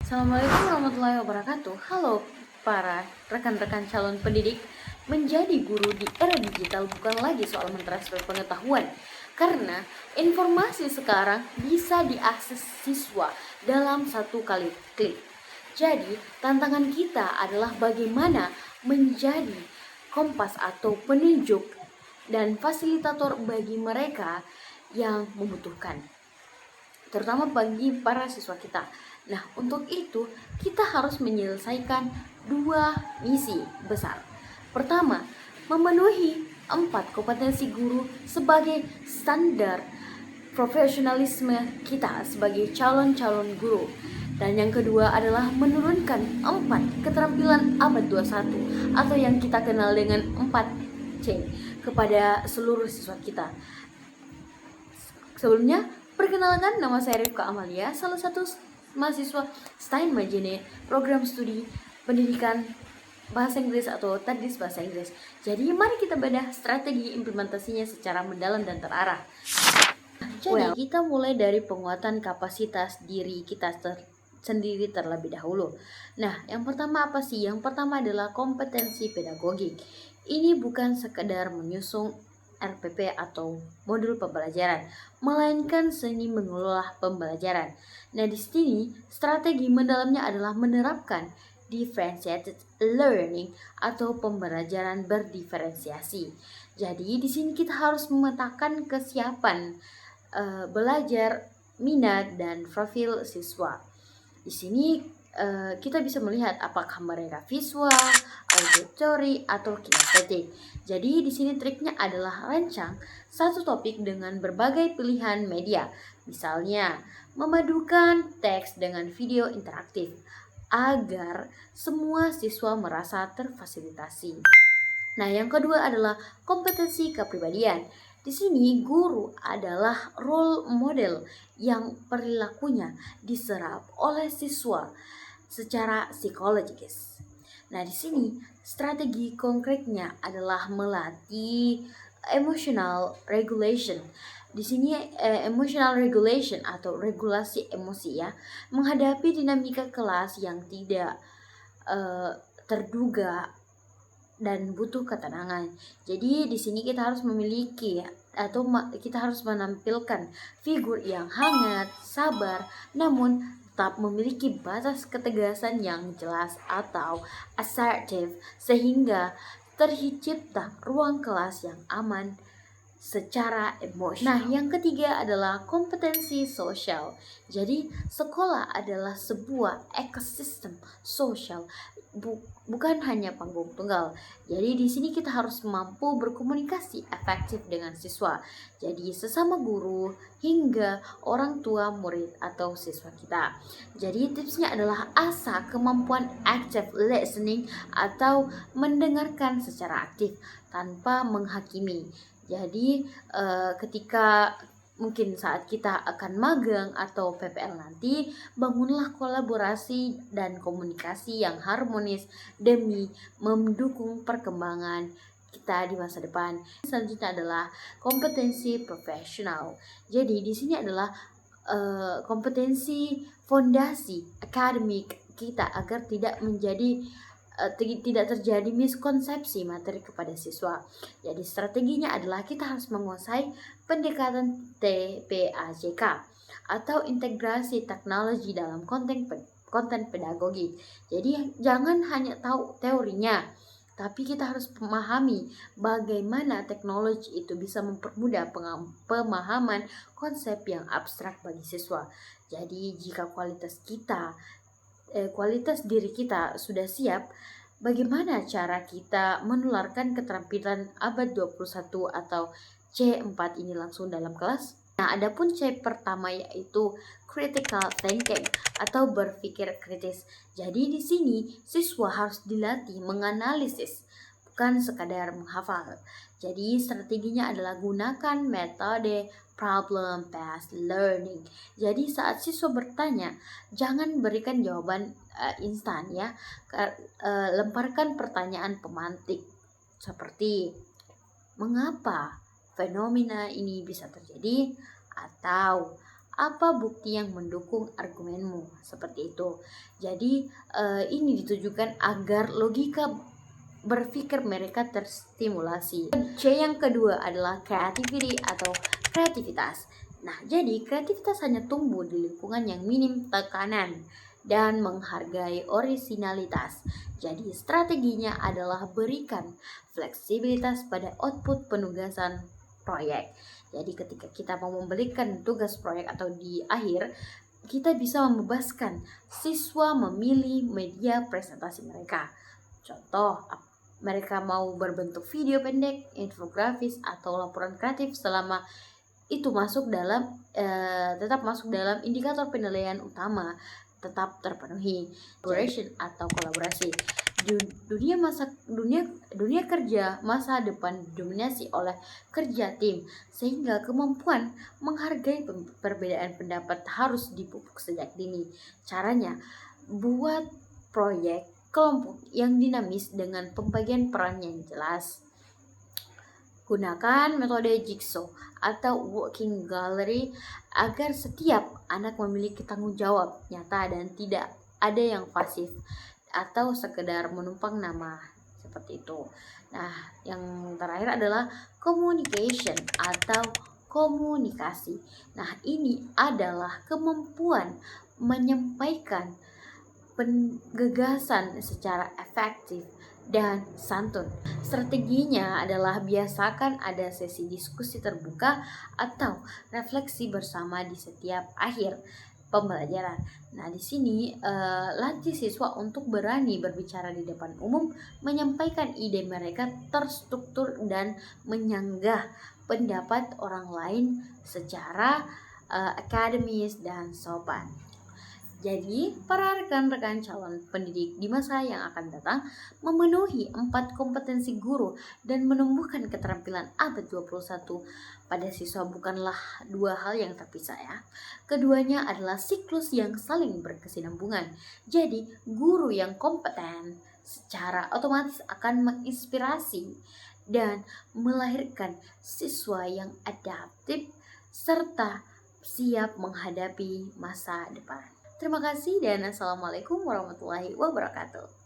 Assalamualaikum warahmatullahi wabarakatuh. Halo para rekan-rekan calon pendidik. Menjadi guru di era digital bukan lagi soal mentransfer pengetahuan, karena informasi sekarang bisa diakses siswa dalam satu kali klik. Jadi tantangan kita adalah bagaimana menjadi kompas atau penunjuk dan fasilitator bagi mereka yang membutuhkan, terutama bagi para siswa kita. Nah, untuk itu kita harus menyelesaikan dua misi besar. Pertama, memenuhi 4 kompetensi guru sebagai standar profesionalisme kita sebagai calon-calon guru. Dan yang kedua adalah menurunkan 4 keterampilan abad 21 atau yang kita kenal dengan 4C kepada seluruh siswa kita. Sebelumnya, perkenalkan, nama saya Rifka Amalia, salah satu mahasiswa Steinmagene, program studi pendidikan bahasa Inggris atau TEDx bahasa Inggris. Jadi mari kita bedah strategi implementasinya secara mendalam dan terarah. Jadi kita mulai dari penguatan kapasitas diri kita sendiri terlebih dahulu. Nah, yang pertama apa sih? Yang pertama adalah kompetensi pedagogik. Ini bukan sekedar menyusung RPP atau modul pembelajaran, melainkan seni mengelola pembelajaran. Nah, di sini strategi mendalamnya adalah menerapkan differentiated learning atau pembelajaran berdiferensiasi. Jadi di sini kita harus memetakan kesiapan belajar, minat, dan profil siswa. Di sini kita bisa melihat apakah mereka visual, auditory, atau kinestetik. Jadi di sini triknya adalah rancang satu topik dengan berbagai pilihan media. Misalnya, memadukan teks dengan video interaktif agar semua siswa merasa terfasilitasi. Nah, yang kedua adalah kompetensi kepribadian. Di sini guru adalah role model yang perilakunya diserap oleh siswa secara psikologis. Nah, di sini strategi konkretnya adalah melatih emotional regulation. Di sini emotional regulation atau regulasi emosi ya, menghadapi dinamika kelas yang tidak terduga dan butuh ketenangan. Jadi di sini kita harus memiliki atau kita harus menampilkan figur yang hangat, sabar, namun tetap memiliki batas ketegasan yang jelas atau assertive sehingga tercipta ruang kelas yang aman secara emosional. Nah, yang ketiga adalah kompetensi sosial. Jadi, sekolah adalah sebuah ekosistem sosial, bukan hanya panggung tunggal. Jadi, di sini kita harus mampu berkomunikasi efektif dengan siswa. Jadi, sesama guru hingga orang tua murid atau siswa kita. Jadi, tipsnya adalah asah kemampuan active listening atau mendengarkan secara aktif tanpa menghakimi. Jadi ketika mungkin saat kita akan magang atau PPL nanti, bangunlah kolaborasi dan komunikasi yang harmonis demi mendukung perkembangan kita di masa depan. Selanjutnya adalah kompetensi profesional. Jadi di sini adalah kompetensi fondasi akademik kita agar tidak terjadi miskonsepsi materi kepada siswa. Jadi strateginya adalah kita harus menguasai pendekatan TPAJK atau integrasi teknologi dalam konten pedagogi. Jadi jangan hanya tahu teorinya, tapi kita harus memahami bagaimana teknologi itu bisa mempermudah pemahaman konsep yang abstrak bagi siswa. Jadi jika kualitas diri kita sudah siap, bagaimana cara kita menularkan keterampilan abad 21 atau C4 ini langsung dalam kelas? Nah, adapun C pertama yaitu critical thinking atau berpikir kritis. Jadi di sini siswa harus dilatih menganalisis, bukan sekadar menghafal. Jadi strateginya adalah gunakan metode problem based learning. Jadi saat siswa bertanya, jangan berikan jawaban instan ya. Lemparkan pertanyaan pemantik seperti mengapa fenomena ini bisa terjadi, atau Apa bukti yang mendukung argumenmu? Seperti itu. Jadi ini ditujukan agar logika berpikir mereka terstimulasi. C yang kedua adalah creativity atau kreativitas. Nah, jadi kreativitas hanya tumbuh di lingkungan yang minim tekanan dan menghargai orisinalitas. Jadi strateginya adalah berikan fleksibilitas pada output penugasan proyek. Jadi ketika kita mau memberikan tugas proyek atau di akhir, kita bisa membebaskan siswa memilih media presentasi mereka. Contoh, mereka mau berbentuk video pendek, infografis, atau laporan kreatif selama itu tetap masuk dalam indikator penilaian utama tetap terpenuhi. Collaboration atau kolaborasi. Dunia kerja masa depan didominasi oleh kerja tim, sehingga kemampuan menghargai perbedaan pendapat harus dipupuk sejak dini. Caranya, buat proyek kelompok yang dinamis dengan pembagian peran yang jelas. Gunakan metode jigsaw atau working gallery agar setiap anak memiliki tanggung jawab nyata dan tidak ada yang pasif atau sekedar menumpang nama seperti itu. Nah, yang terakhir adalah communication atau komunikasi. Nah, ini adalah kemampuan menyampaikan gagasan secara efektif dan santun. Strateginya adalah biasakan ada sesi diskusi terbuka atau refleksi bersama di setiap akhir pembelajaran. Nah, di sini latih siswa untuk berani berbicara di depan umum, menyampaikan ide mereka terstruktur dan menyanggah pendapat orang lain secara akademis dan sopan. Jadi, para rekan-rekan calon pendidik di masa yang akan datang memenuhi 4 kompetensi guru dan menumbuhkan keterampilan abad 21 pada siswa bukanlah dua hal yang terpisah ya. Keduanya adalah siklus yang saling berkesinambungan. Jadi, guru yang kompeten secara otomatis akan menginspirasi dan melahirkan siswa yang adaptif serta siap menghadapi masa depan. Terima kasih dan assalamualaikum warahmatullahi wabarakatuh.